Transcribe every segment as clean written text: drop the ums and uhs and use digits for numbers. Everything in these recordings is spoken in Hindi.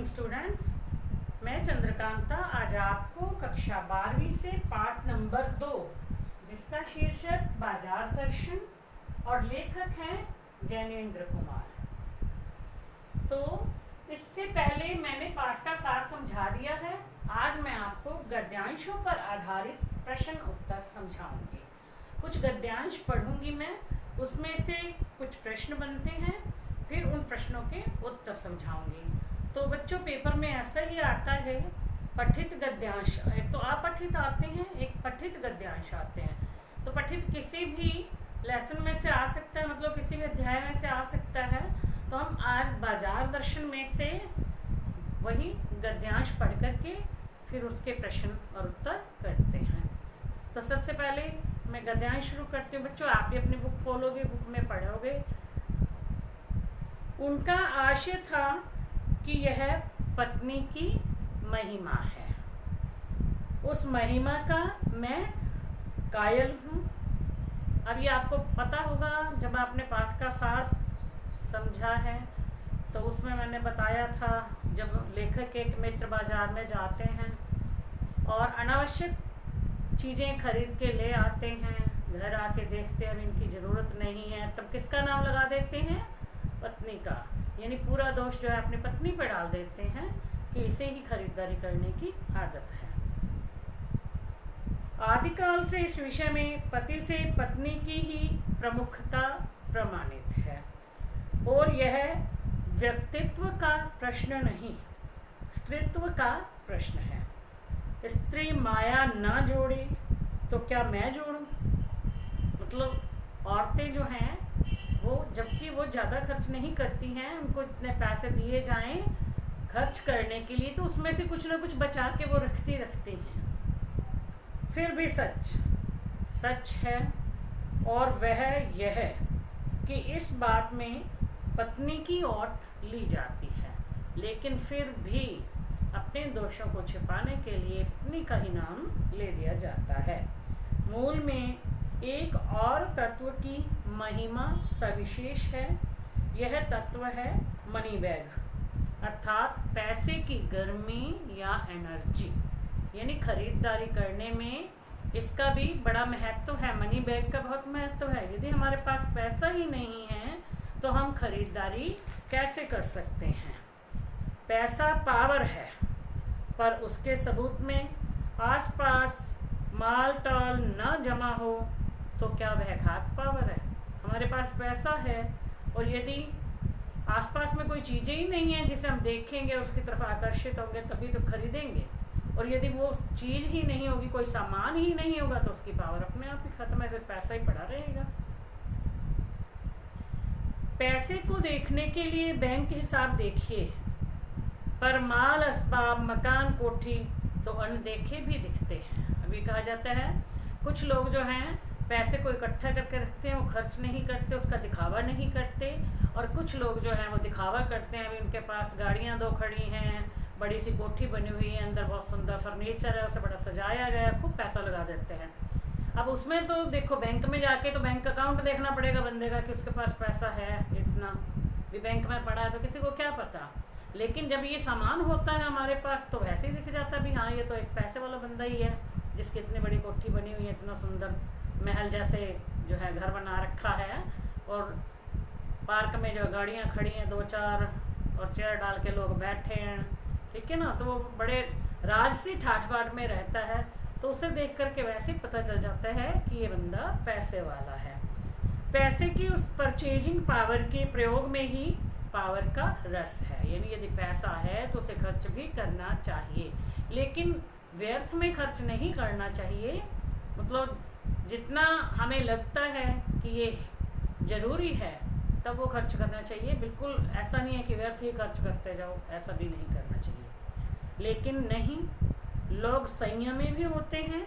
मॉर्निंग स्टूडेंट्स, मैं चंद्रकांता आज आपको कक्षा 12वीं से पाठ नंबर 2 जिसका शीर्षक बाजार दर्शन और लेखक हैं जैनेन्द्र कुमार। तो इससे पहले मैंने पाठ का सार समझा दिया है। आज मैं आपको गद्यांशों पर आधारित प्रश्न उत्तर समझाऊंगी। कुछ गद्यांश पढ़ूंगी मैं, उसमें से कुछ प्रश्न बनते हैं, फिर उन प्रश्नों के उत्तर समझाऊंगी। तो बच्चों, पेपर में ऐसा ही आता है पठित गद्यांश। एक तो अपठित आते हैं, एक पठित गद्यांश आते हैं। तो पठित किसी भी लेसन में से आ सकता है, मतलब किसी भी अध्याय में से आ सकता है। तो हम आज बाजार दर्शन में से वही गद्यांश पढ़ करके फिर उसके प्रश्न और उत्तर करते हैं। तो सबसे पहले मैं गद्यांश शुरू करती हूँ। बच्चों, आप भी अपनी बुक खोलोगे, बुक में पढ़ोगे। उनका आशय था कि यह पत्नी की महिमा है, उस महिमा का मैं कायल हूँ। अब ये आपको पता होगा, जब आपने पाठ का सार समझा है तो उसमें मैंने बताया था, जब लेखक एक मित्र बाजार में जाते हैं और अनावश्यक चीज़ें खरीद के ले आते हैं, घर आके देखते हैं अब इनकी ज़रूरत नहीं है, तब किसका नाम लगा देते हैं? पत्नी का। यानी पूरा दोष जो है अपनी पत्नी पर डाल देते हैं कि इसे ही खरीदारी करने की आदत है। आदिकाल से इस विषय में पति से पत्नी की ही प्रमुखता प्रमाणित है और यह व्यक्तित्व का प्रश्न नहीं, स्त्रीत्व का प्रश्न है। स्त्री माया न जोड़े तो क्या मैं जोड़ूं? मतलब औरतें जो हैं वो, जबकि वो ज़्यादा खर्च नहीं करती हैं, उनको इतने पैसे दिए जाएं खर्च करने के लिए, तो उसमें से कुछ ना कुछ बचा के वो रखती हैं। फिर भी सच है और वह यह कि इस बात में पत्नी की ओट ली जाती है, लेकिन फिर भी अपने दोषों को छिपाने के लिए पत्नी का ही नाम ले दिया जाता है। मूल में एक और तत्व की महिमा सविशेष है। यह तत्व है मनी बैग, अर्थात पैसे की गर्मी या एनर्जी। यानी खरीदारी करने में इसका भी बड़ा महत्व है। मनी बैग का बहुत महत्व है। यदि हमारे पास पैसा ही नहीं है तो हम खरीदारी कैसे कर सकते हैं? पैसा पावर है, पर उसके सबूत में आसपास माल टाल न जमा हो तो क्या वह खाक पावर है? हमारे पास पैसा है और यदि आसपास में कोई चीज़ें ही नहीं है जिसे हम देखेंगे, उसकी तरफ आकर्षित होंगे तभी तो खरीदेंगे, और यदि वो चीज़ ही नहीं होगी, कोई सामान ही नहीं होगा, तो उसकी पावर अपने आप ही खत्म है, फिर पैसा ही पड़ा रहेगा। पैसे को देखने के लिए बैंक हिसाब देखिए, पर माल असबाब मकान कोठी तो अनदेखे भी दिखते हैं। अभी कहा जाता है कुछ लोग जो हैं पैसे को इकट्ठा करके रखते हैं, वो खर्च नहीं करते, उसका दिखावा नहीं करते, और कुछ लोग जो हैं वो दिखावा करते हैं। अभी उनके पास गाड़ियाँ 2 खड़ी हैं, बड़ी सी कोठी बनी हुई है, अंदर बहुत सुंदर फर्नीचर है, उसे बड़ा सजाया गया है, खूब पैसा लगा देते हैं। अब उसमें तो देखो, बैंक में जाके तो बैंक अकाउंट देखना पड़ेगा बंदे का कि उसके पास पैसा है इतना, भी बैंक में पड़ा है तो किसी को क्या पता। लेकिन जब ये सामान होता है हमारे पास तो वैसे ही दिख जाता है भी हाँ, ये तो एक पैसे वाला बंदा ही है जिसकी इतनी बड़ी कोठी बनी हुई है, इतना सुंदर महल जैसे जो है घर बना रखा है, और पार्क में जो गाड़ियाँ खड़ी हैं 2-4 और चेयर डाल के लोग बैठे हैं, ठीक है ना। तो वो बड़े राजसी ठाठ बाट में रहता है, तो उसे देख करके वैसे ही पता चल जाता है कि ये बंदा पैसे वाला है। पैसे की उस परचेजिंग पावर के प्रयोग में ही पावर का रस है। यानी यदि पैसा है तो उसे खर्च भी करना चाहिए, लेकिन व्यर्थ में खर्च नहीं करना चाहिए। मतलब जितना हमें लगता है कि ये ज़रूरी है तब वो खर्च करना चाहिए। बिल्कुल ऐसा नहीं है कि व्यर्थ ही खर्च करते जाओ, ऐसा भी नहीं करना चाहिए। लेकिन नहीं, लोग संयमी भी होते हैं,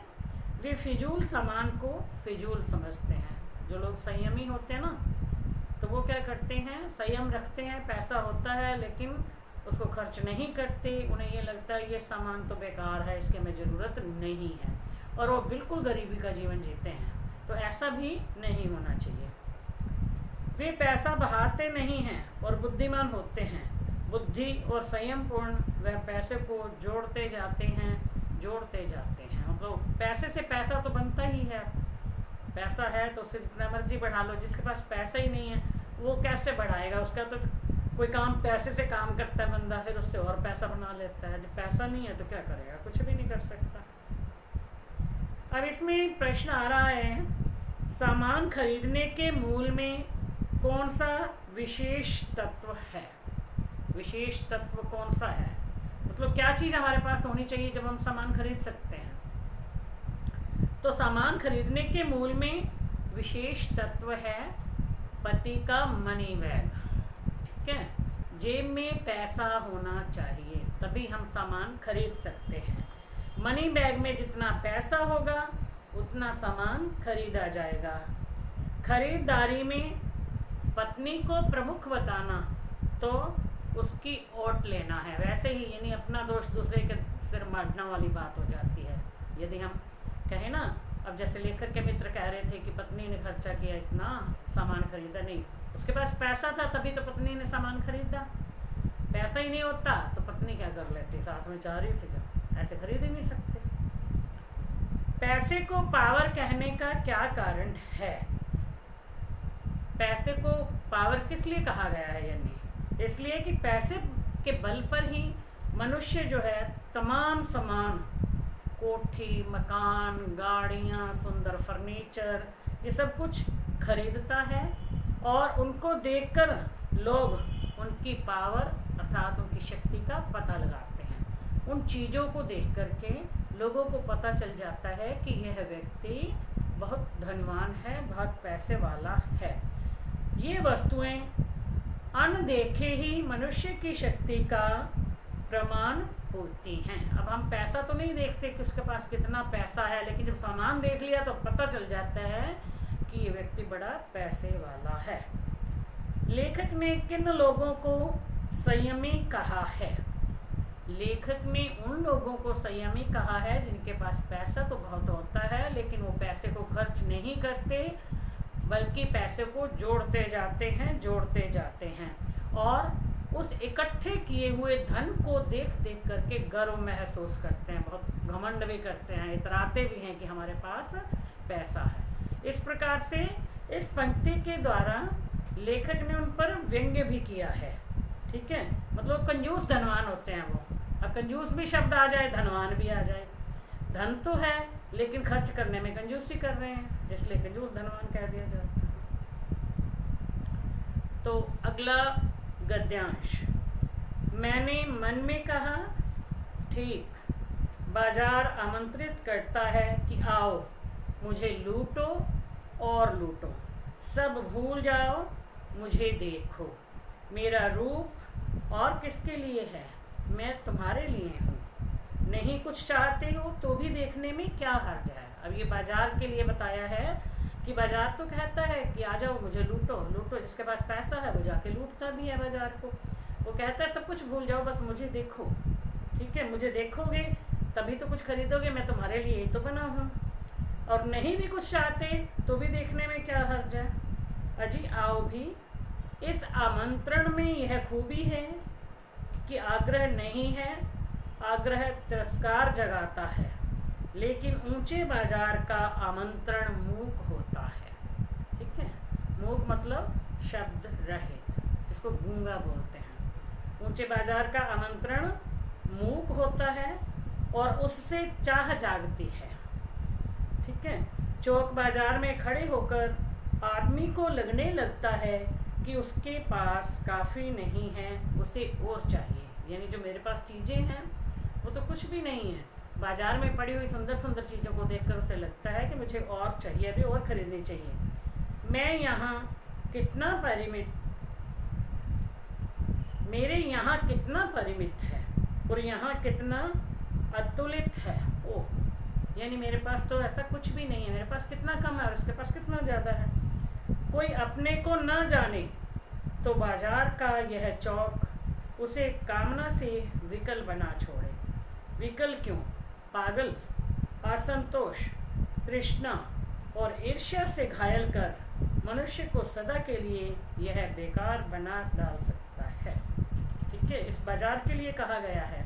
वे फिजूल सामान को फिजूल समझते हैं। जो लोग संयमी होते हैं ना, तो वो क्या करते हैं, संयम रखते हैं, पैसा होता है लेकिन उसको खर्च नहीं करते। उन्हें ये लगता है ये सामान तो बेकार है, इसकी हमें ज़रूरत नहीं है, और वो बिल्कुल गरीबी का जीवन जीते हैं। तो ऐसा भी नहीं होना चाहिए। वे पैसा बहाते नहीं हैं और बुद्धिमान होते हैं। बुद्धि और संयम पूर्ण वह पैसे को जोड़ते जाते हैं। मतलब पैसे से पैसा तो बनता ही है। पैसा है तो उससे जितना मर्जी बढ़ा लो। जिसके पास पैसा ही नहीं है वो कैसे बढ़ाएगा? उसका तो कोई काम पैसे से काम करता है बंदा, फिर उससे और पैसा बना लेता है। जब पैसा नहीं है तो क्या करेगा? कुछ भी नहीं कर सकता। अब इसमें प्रश्न आ रहा है, सामान खरीदने के मूल में कौन सा विशेष तत्व है? विशेष तत्व कौन सा है? मतलब क्या चीज़ हमारे पास होनी चाहिए जब हम सामान खरीद सकते हैं? तो सामान खरीदने के मूल में विशेष तत्व है पति का मनी बैग। ठीक है, जेब में पैसा होना चाहिए तभी हम सामान खरीद सकते हैं। मनी बैग में जितना पैसा होगा उतना सामान खरीदा जाएगा। खरीदारी में पत्नी को प्रमुख बताना तो उसकी ओट लेना है। वैसे ही यानी अपना दोष दूसरे के सिर मारना वाली बात हो जाती है। यदि हम कहें ना, अब जैसे लेखक के मित्र कह रहे थे कि पत्नी ने खर्चा किया, इतना सामान खरीदा, नहीं, उसके पास पैसा था तभी तो पत्नी ने सामान खरीदा। पैसा ही नहीं होता तो पत्नी क्या कर लेती? साथ में जा रही थी जब, ऐसे खरीद ही नहीं सकते। पैसे को पावर कहने का क्या कारण है? पैसे को पावर किस लिए कहा गया है? यानी इसलिए कि पैसे के बल पर ही मनुष्य जो है तमाम सामान, कोठी, मकान, गाड़ियाँ, सुंदर फर्नीचर, ये सब कुछ खरीदता है और उनको देखकर लोग उनकी पावर अर्थात उनकी शक्ति का पता लगाते हैं। उन चीज़ों को देख करके लोगों को पता चल जाता है कि यह व्यक्ति बहुत धनवान है, बहुत पैसे वाला है। ये वस्तुएं अनदेखे ही मनुष्य की शक्ति का प्रमाण होती हैं। अब हम पैसा तो नहीं देखते कि उसके पास कितना पैसा है, लेकिन जब सामान देख लिया तो पता चल जाता है कि ये व्यक्ति बड़ा पैसे वाला है। लेखक ने किन लोगों को संयमी कहा है? लेखक ने उन लोगों को संयमी कहा है जिनके पास पैसा तो बहुत होता है लेकिन वो पैसे को खर्च नहीं करते बल्कि पैसे को जोड़ते जाते हैं और उस इकट्ठे किए हुए धन को देख देख करके गर्व महसूस करते हैं, बहुत घमंड भी करते हैं, इतराते भी हैं कि हमारे पास पैसा है। इस प्रकार से इस पंक्ति के द्वारा लेखक ने उन पर व्यंग्य भी किया है। ठीक है, मतलब कंजूस धनवान होते हैं वो। अब कंजूस भी शब्द आ जाए, धनवान भी आ जाए। धन तो है लेकिन खर्च करने में कंजूसी कर रहे हैं, इसलिए कंजूस धनवान कह दिया जाता है। तो अगला गद्यांश, मैंने मन में कहा ठीक, बाजार आमंत्रित करता है कि आओ मुझे लूटो और लूटो, सब भूल जाओ मुझे देखो, मेरा रूप और किसके लिए है, मैं तुम्हारे लिए हूँ, नहीं कुछ चाहते हो तो भी देखने में क्या हर्ज है। अब ये बाजार के लिए बताया है कि बाजार तो कहता है कि आ जाओ मुझे लूटो, जिसके पास पैसा है वो जाके लूटता भी है बाजार को। वो कहता है सब कुछ भूल जाओ बस मुझे देखो। ठीक है, मुझे देखोगे तभी तो कुछ खरीदोगे, मैं तुम्हारे लिए ही तो बना हूँ। और नहीं भी कुछ चाहते तो भी देखने में क्या हर्ज है। अजी आओ भी। इस आमंत्रण में यह खूबी है कि आग्रह नहीं है, आग्रह तिरस्कार जगाता है, लेकिन ऊंचे बाजार का आमंत्रण मूक होता है। ठीक है, मूक मतलब शब्द रहित, जिसको गूंगा बोलते हैं। ऊंचे बाजार का आमंत्रण मूक होता है और उससे चाह जागती है। ठीक है, चौक बाजार में खड़े होकर आदमी को लगने लगता है कि उसके पास काफ़ी नहीं है, उसे और चाहिए। यानी जो मेरे पास चीज़ें हैं वो तो कुछ भी नहीं है। बाजार में पड़ी हुई सुंदर सुंदर चीज़ों को देखकर उसे लगता है कि मुझे और चाहिए, अभी और खरीदनी चाहिए। मैं यहाँ कितना परिमित, मेरे यहाँ कितना परिमित है और यहाँ कितना अतुलित है। ओह, यानी मेरे पास तो ऐसा कुछ भी नहीं है, मेरे पास कितना कम है और उसके पास कितना ज़्यादा है। कोई अपने को न जाने तो बाजार का यह चौक उसे कामना से विकल बना छोड़े। विकल क्यों? पागल, असंतोष, तृष्णा और ईर्ष्या से घायल कर मनुष्य को सदा के लिए यह बेकार बना डाल सकता है। ठीक है, इस बाजार के लिए कहा गया है।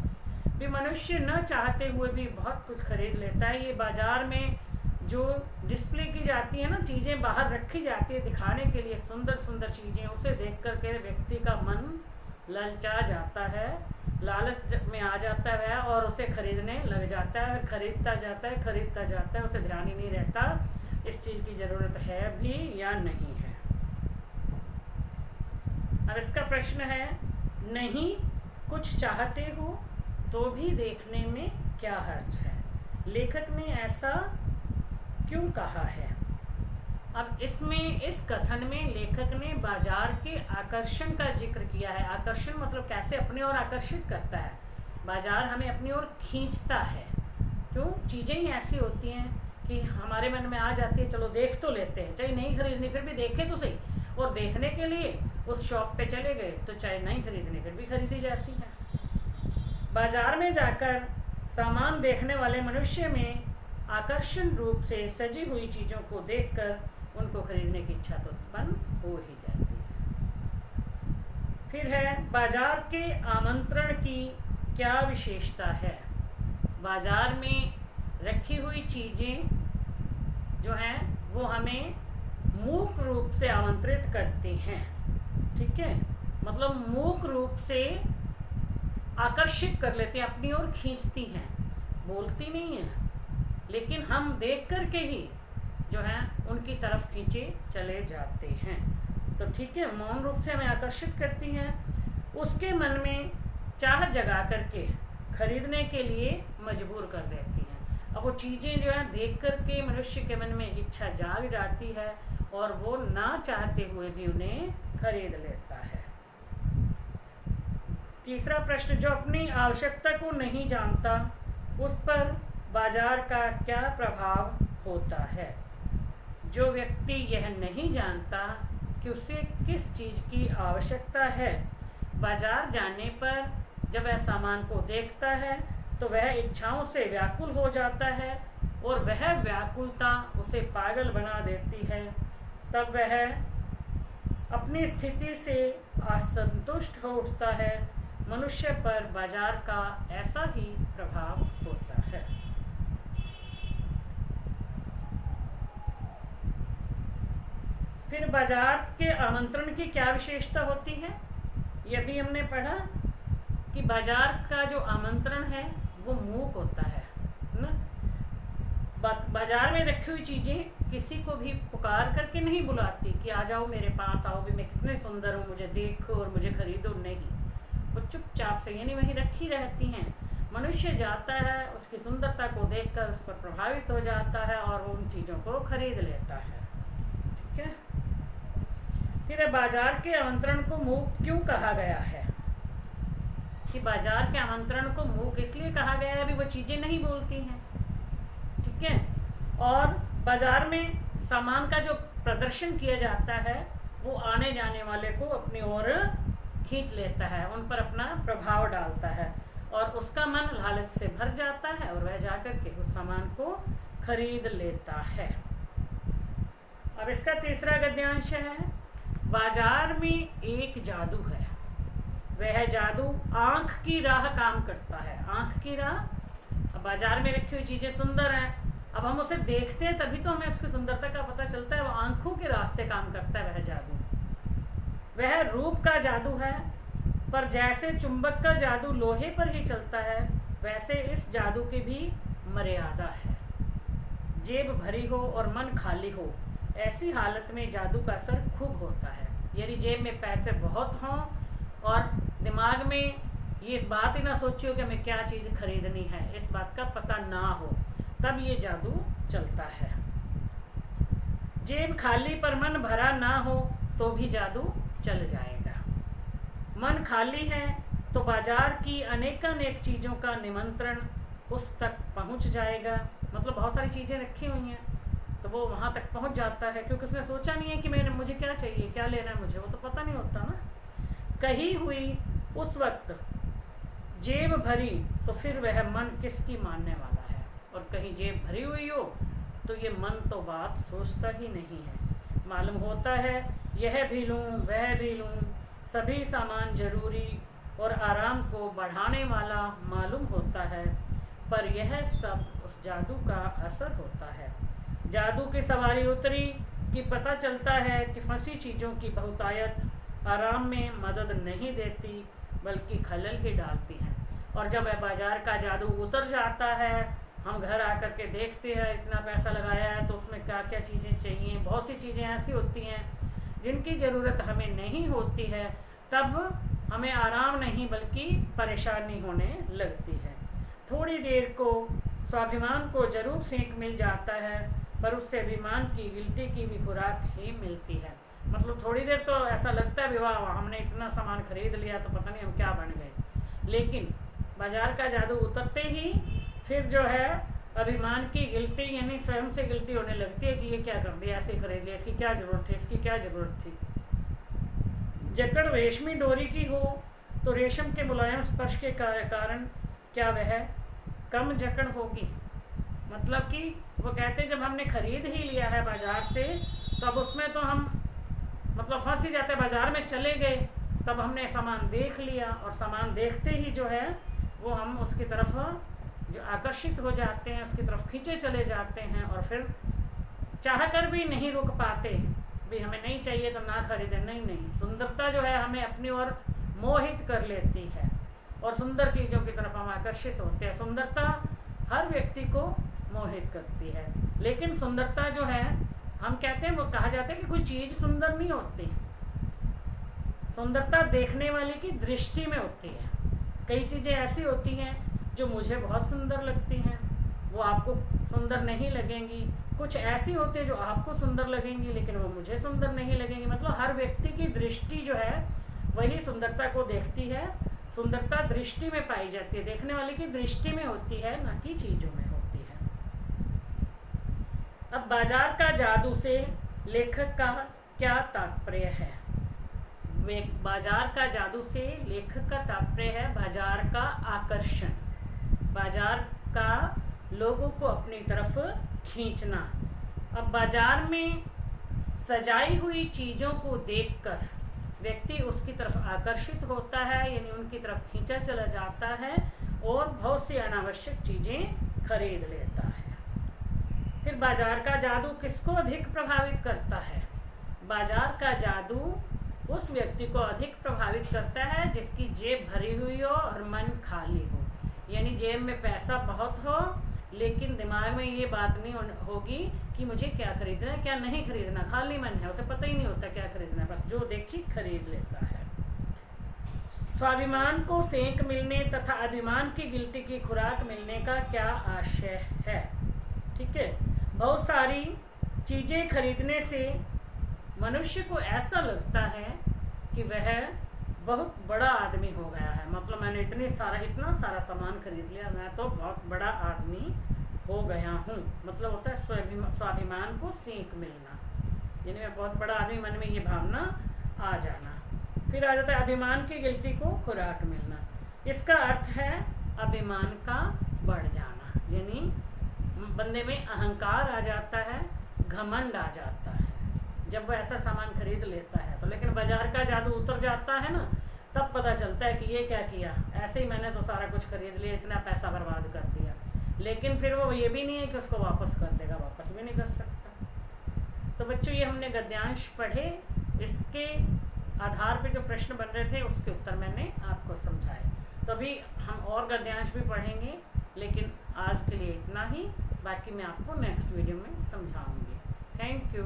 भी मनुष्य न चाहते हुए भी बहुत कुछ खरीद लेता है। ये बाजार में जो डिस्प्ले की जाती है ना, चीज़ें बाहर रखी जाती है दिखाने के लिए, सुंदर सुंदर चीज़ें, उसे देख कर के व्यक्ति का मन ललचा जाता है, लालच में आ जाता है वह, और उसे खरीदने लग जाता है, खरीदता जाता है, उसे ध्यान ही नहीं रहता इस चीज़ की ज़रूरत है भी या नहीं है। अब इसका प्रश्न है, नहीं कुछ चाहते हो तो भी देखने में क्या हर्ज है, लेखक ने ऐसा क्यों कहा है। अब इसमें, इस कथन में लेखक ने बाजार के आकर्षण का जिक्र किया है। आकर्षण मतलब कैसे अपनी ओर आकर्षित करता है, बाजार हमें अपनी ओर खींचता है। क्यों? चीज़ें ही ऐसी होती हैं कि हमारे मन में आ जाती है, चलो देख तो लेते हैं, चाहे नहीं खरीदनी फिर भी देखें तो सही, और देखने के लिए उस शॉप पे चले गए तो चाहे नहीं खरीदनी फिर भी खरीदी जाती है। बाजार में जाकर सामान देखने वाले मनुष्य में आकर्षण रूप से सजी हुई चीज़ों को देखकर उनको खरीदने की इच्छा तो उत्पन्न हो ही जाती है। फिर है, बाजार के आमंत्रण की क्या विशेषता है। बाजार में रखी हुई चीज़ें जो हैं वो हमें मूक रूप से आमंत्रित करती हैं। ठीक है, मतलब मूक रूप से आकर्षित कर लेती हैं, अपनी ओर खींचती हैं, बोलती नहीं हैं, लेकिन हम देख कर के ही जो है उनकी तरफ खींचे चले जाते हैं। तो ठीक है, मौन रूप से हमें आकर्षित करती हैं, उसके मन में चाह जगा करके खरीदने के लिए मजबूर कर देती हैं। अब वो चीज़ें जो है देख कर के मनुष्य के मन में इच्छा जाग जाती है और वो ना चाहते हुए भी उन्हें खरीद लेता है। तीसरा प्रश्न, जो अपनी आवश्यकता को नहीं जानता उस पर बाजार का क्या प्रभाव होता है। जो व्यक्ति यह नहीं जानता कि उसे किस चीज़ की आवश्यकता है, बाजार जाने पर जब वह सामान को देखता है तो वह इच्छाओं से व्याकुल हो जाता है और वह व्याकुलता उसे पागल बना देती है। तब वह अपनी स्थिति से असंतुष्ट हो उठता है। मनुष्य पर बाजार का ऐसा ही प्रभाव होता है। फिर बाजार के आमंत्रण की क्या विशेषता होती है, यह भी हमने पढ़ा कि बाजार का जो आमंत्रण है वो मूक होता है ना। बाजार में रखी हुई चीज़ें किसी को भी पुकार करके नहीं बुलाती कि आ जाओ मेरे पास आओ, भी मैं कितने सुंदर हूँ, मुझे देखो और मुझे खरीदो, नहीं, वो चुपचाप से यानी वहीं रखी रहती हैं। मनुष्य जाता है, उसकी सुंदरता को देखकर उस पर प्रभावित हो जाता है और वो उन चीज़ों को खरीद लेता है। ठीक है, फिर बाजार के आमंत्रण को मूक क्यों कहा गया है। कि बाजार के आमंत्रण को मूक इसलिए कहा गया है, अभी वो चीज़ें नहीं बोलती हैं। ठीक है, और बाजार में सामान का जो प्रदर्शन किया जाता है वो आने जाने वाले को अपनी ओर खींच लेता है, उन पर अपना प्रभाव डालता है और उसका मन लालच से भर जाता है और वह जाकर के उस सामान को खरीद लेता है। अब इसका तीसरा गद्यांश है, बाजार में एक जादू है, वह जादू आँख की राह काम करता है। आँख की राह, अब बाजार में रखी हुई चीज़ें सुंदर हैं, अब हम उसे देखते हैं तभी तो हमें उसकी सुंदरता का पता चलता है, वो आँखों के रास्ते काम करता है वह जादू। वह रूप का जादू है, पर जैसे चुंबक का जादू लोहे पर ही चलता है वैसे इस जादू की भी मर्यादा है। जेब भरी हो और मन खाली हो, ऐसी हालत में जादू का असर खूब होता है। यदि जेब में पैसे बहुत हों और दिमाग में ये बात ही ना सोचियो कि हमें क्या चीज़ खरीदनी है, इस बात का पता ना हो, तब ये जादू चलता है। जेब खाली पर मन भरा ना हो तो भी जादू चल जाएगा। मन खाली है तो बाजार की अनेकानेक चीज़ों का निमंत्रण उस तक पहुंच जाएगा। मतलब बहुत सारी चीज़ें रखी हुई हैं तो वो वहाँ तक पहुंच जाता है, क्योंकि उसने सोचा नहीं है कि मुझे क्या चाहिए, क्या लेना है मुझे, वो तो पता नहीं होता ना। कही हुई उस वक्त जेब भरी तो फिर वह मन किसकी मानने वाला है, और कहीं जेब भरी हुई हो तो ये मन तो बात सोचता ही नहीं है। मालूम होता है यह भी लूँ वह भी लूँ, सभी सामान जरूरी और आराम को बढ़ाने वाला मालूम होता है, पर यह सब उस जादू का असर होता है। जादू की सवारी उतरी कि पता चलता है कि फंसी चीज़ों की बहुतायत आराम में मदद नहीं देती बल्कि खलल ही डालती हैं। और जब बाज़ार का जादू उतर जाता है, हम घर आकर के देखते हैं इतना पैसा लगाया है तो उसमें क्या क्या चीज़ें चाहिए। बहुत सी चीज़ें ऐसी होती हैं जिनकी ज़रूरत हमें नहीं होती है, तब हमें आराम नहीं बल्कि परेशानी होने लगती है। थोड़ी देर को स्वाभिमान को ज़रूर सेंक मिल जाता है, पर उससे अभिमान की गिल्टी की भी खुराक ही मिलती है। मतलब थोड़ी देर तो ऐसा लगता है विवाह हमने इतना सामान खरीद लिया तो पता नहीं हम क्या बन गए, लेकिन बाज़ार का जादू उतरते ही फिर जो है अभिमान की गिल्टी यानी स्वयं से गिल्टी होने लगती है कि ये क्या कर दिया, ऐसे खरीद लिया, इसकी क्या ज़रूरत थी, इसकी क्या ज़रूरत थी। जकड़ रेशमी डोरी की हो तो रेशम के मुलायम स्पर्श के कारण क्या वह कम जकड़ होगी। मतलब कि वो कहते हैं जब हमने खरीद ही लिया है बाज़ार से, तब उसमें तो हम मतलब फंस ही जाते। बाज़ार में चले गए, तब हमने सामान देख लिया और सामान देखते ही जो है वो हम उसकी तरफ जो आकर्षित हो जाते हैं, उसकी तरफ खींचे चले जाते हैं और फिर चाहकर भी नहीं रुक पाते भी हमें नहीं चाहिए तो ना खरीदें। नहीं, सुंदरता जो है हमें अपनी ओर मोहित कर लेती है और सुंदर चीज़ों की तरफ हम आकर्षित होते हैं। सुंदरता हर व्यक्ति को मोहित करती है, लेकिन सुंदरता जो है हम कहते हैं वो कहा जाता है कि कोई चीज़ सुंदर नहीं होती, सुंदरता देखने वाले की दृष्टि में होती है। कई चीज़ें ऐसी होती हैं जो मुझे बहुत सुंदर लगती हैं, वो आपको सुंदर नहीं लगेंगी। कुछ ऐसी होती है जो आपको सुंदर लगेंगी लेकिन वो मुझे सुंदर नहीं लगेंगी। मतलब हर व्यक्ति की दृष्टि जो है वही सुंदरता को देखती है। सुंदरता दृष्टि में पाई जाती है, देखने वाले की दृष्टि में होती है, न कि चीज़ों में होती है। अब बाजार का जादू से लेखक का क्या तात्पर्य है। बाजार का जादू से लेखक का तात्पर्य है बाजार का आकर्षण, बाजार का लोगों को अपनी तरफ खींचना। अब बाजार में सजाई हुई चीज़ों को देखकर व्यक्ति उसकी तरफ आकर्षित होता है, यानी उनकी तरफ खींचा चला जाता है और बहुत सी अनावश्यक चीज़ें खरीद लेता है। फिर बाजार का जादू किसको अधिक प्रभावित करता है। बाजार का जादू उस व्यक्ति को अधिक प्रभावित करता है जिसकी जेब भरी हुई हो और मन खाली हो, यानी जेब में पैसा बहुत हो लेकिन दिमाग में ये बात नहीं होगी कि मुझे क्या खरीदना है क्या नहीं खरीदना, खाली मन है, उसे पता ही नहीं होता क्या खरीदना है, बस जो देखी खरीद लेता है। स्वाभिमान को सेंक मिलने तथा अभिमान की गिल्टी की खुराक मिलने का क्या आशय है। ठीक है, बहुत सारी चीज़ें खरीदने से मनुष्य को ऐसा लगता है कि वह बहुत बड़ा आदमी हो गया है। मतलब मैंने इतना सारा सामान खरीद लिया, मैं तो बहुत बड़ा आदमी हो गया हूँ। मतलब होता है स्वाभिमान को सेंक मिलना, यानी मैं बहुत बड़ा आदमी, मन में ये भावना आ जाना। फिर आ जाता है अभिमान की गिल्टी को खुराक मिलना। इसका अर्थ है अभिमान का बढ़ जाना, यानी बंदे में अहंकार आ जाता है, घमंड आ जाता है जब वह ऐसा सामान खरीद लेता है तो। लेकिन बाजार का जादू उतर जाता है ना, तब पता चलता है कि ये क्या किया, ऐसे ही मैंने तो सारा कुछ खरीद लिया, इतना पैसा बर्बाद कर दिया। लेकिन फिर वो ये भी नहीं है कि उसको वापस कर देगा, वापस भी नहीं कर सकता। तो बच्चों ये हमने गद्यांश पढ़े, इसके आधार पे जो प्रश्न बन रहे थे उसके उत्तर मैंने आपको समझाए। तो अभी हम और गद्यांश भी पढ़ेंगे, लेकिन आज के लिए इतना ही, बाकी मैं आपको नेक्स्ट वीडियो में समझाऊंगी। Thank you.